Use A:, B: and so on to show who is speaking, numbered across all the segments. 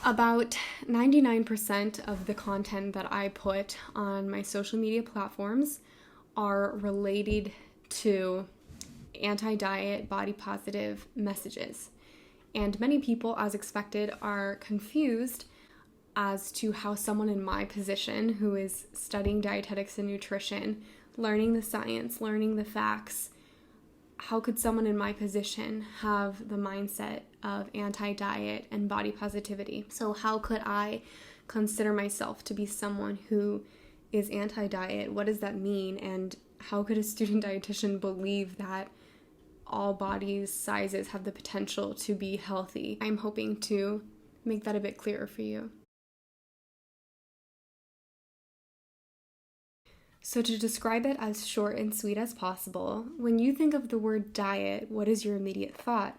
A: About 99% of the content that I put on my social media platforms are related to anti-diet, body positive messages. And many people, as expected, are confused as to how someone in my position, who is studying dietetics and nutrition, learning the science, learning the facts, how could someone in my position have the mindset of anti-diet and body positivity? So how could I consider myself to be someone who is anti-diet? What does that mean? And how could a student dietitian believe that all body sizes have the potential to be healthy? I'm hoping to make that a bit clearer for you. So to describe it as short and sweet as possible, when you think of the word diet, what is your immediate thought?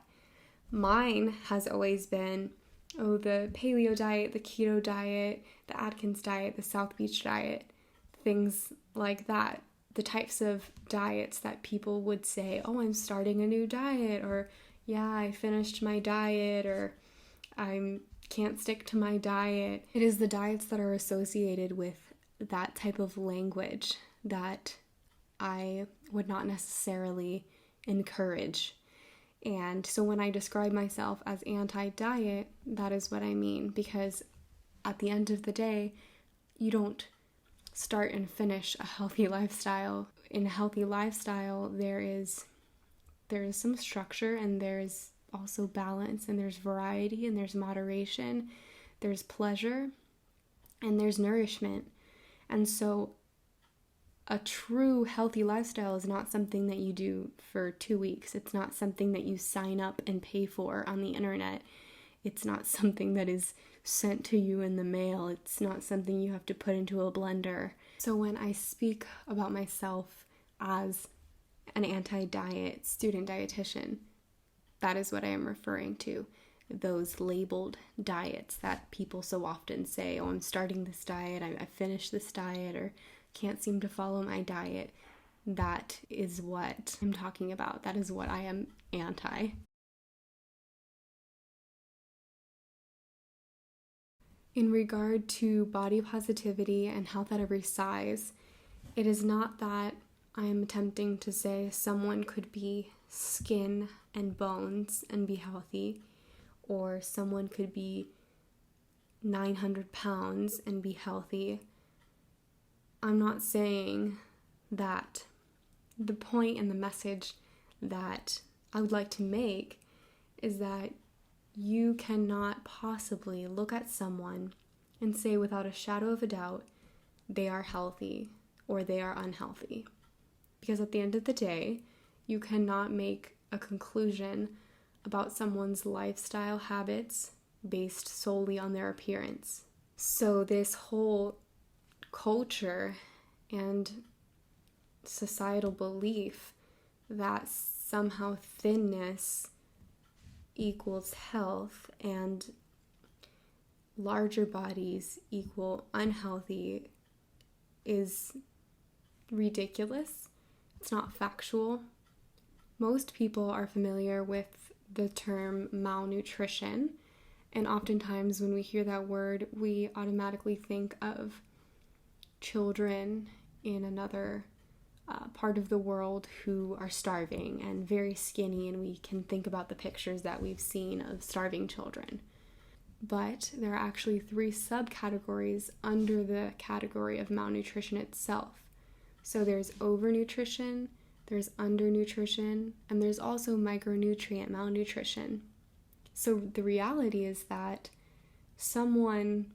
A: Mine has always been, the paleo diet, the keto diet, the Atkins diet, the South Beach diet, things like that. The types of diets that people would say, I'm starting a new diet, or yeah, I finished my diet, or I can't stick to my diet. It is the diets that are associated with that type of language that I would not necessarily encourage. And so when I describe myself as anti-diet, that is what I mean, because at the end of the day, you don't start and finish a healthy lifestyle. In a healthy lifestyle, there is some structure, and there's also balance, and there's variety, and there's moderation, there's pleasure, and there's nourishment. And so a true healthy lifestyle is not something that you do for 2 weeks. It's not something that you sign up and pay for on the internet. It's not something that is sent to you in the mail. It's not something you have to put into a blender. So when I speak about myself as an anti-diet student dietitian, that is what I am referring to. Those labeled diets that people so often say, I'm starting this diet, I finished this diet, or can't seem to follow my diet. That is what I'm talking about. That is what I am anti. In regard to body positivity and health at every size, it is not that I am attempting to say someone could be skin and bones and be healthy, or someone could be 900 pounds and be healthy. I'm not saying that. The point and the message that I would like to make is that you cannot possibly look at someone and say without a shadow of a doubt they are healthy or they are unhealthy. Because at the end of the day, you cannot make a conclusion about someone's lifestyle habits based solely on their appearance. So this whole culture and societal belief that somehow thinness equals health and larger bodies equal unhealthy is ridiculous. It's not factual. Most people are familiar with the term malnutrition, and oftentimes when we hear that word, we automatically think of children in another part of the world who are starving and very skinny, and we can think about the pictures that we've seen of starving children. But there are actually 3 subcategories under the category of malnutrition itself. So there's overnutrition, there's undernutrition, and there's also micronutrient malnutrition. So the reality is that someone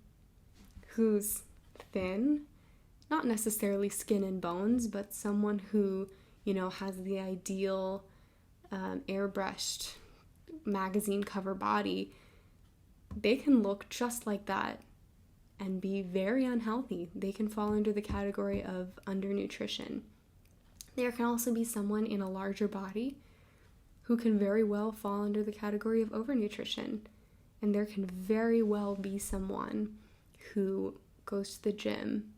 A: who's thin, not necessarily skin and bones, but someone who, has the ideal airbrushed magazine cover body, they can look just like that and be very unhealthy. They can fall under the category of undernutrition. There can also be someone in a larger body who can very well fall under the category of overnutrition. And there can very well be someone who goes to the gym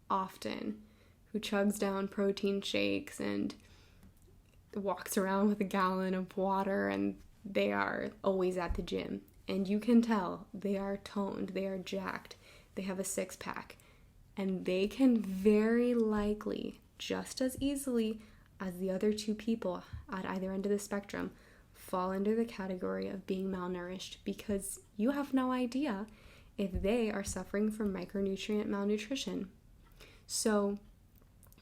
A: often, who chugs down protein shakes and walks around with a gallon of water, and they are always at the gym. and you can tell they are toned, they are jacked, they have a six-pack, and they can very likely, just as easily as the other two people at either end of the spectrum, fall under the category of being malnourished, because you have no idea if they are suffering from micronutrient malnutrition. So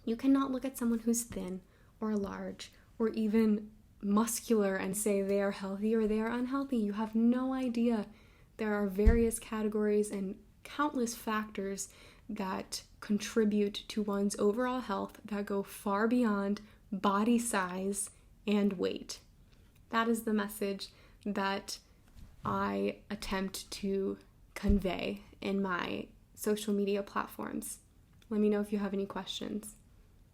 A: you cannot look at someone who's thin or large or even muscular and say they are healthy or they are unhealthy. You have no idea. There are various categories and countless factors that contribute to one's overall health that go far beyond body size and weight. That is the message that I attempt to convey in my social media platforms. Let me know if you have any questions.